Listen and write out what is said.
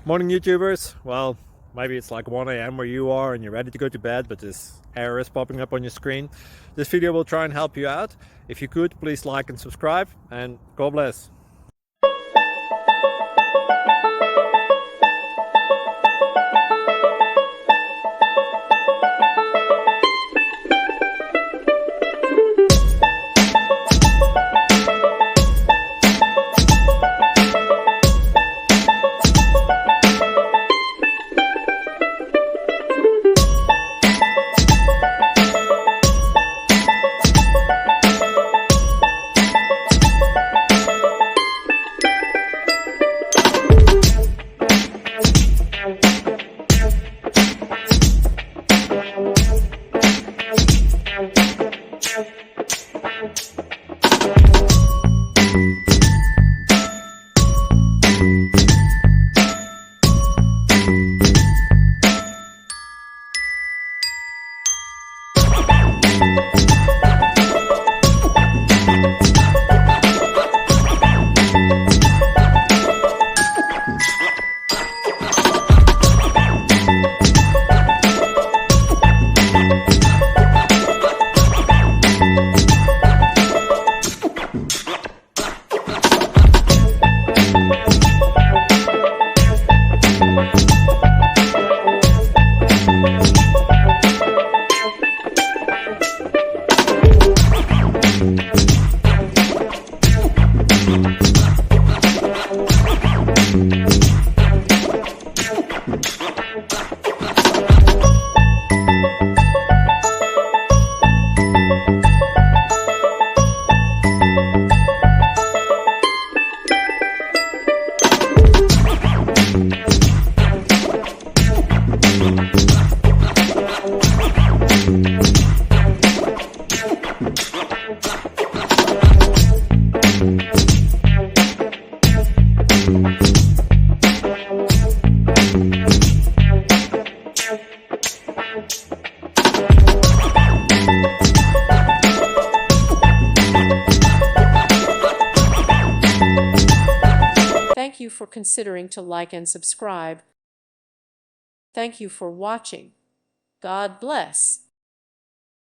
Morning YouTubers. Well, maybe it's like 1 a.m. where you are and you're ready to go to bed, but this error is popping up on your screen. This video will try and help you out. If you could, please like and subscribe, and God bless. Thank you for considering to like and subscribe. Thank you for watching. God bless.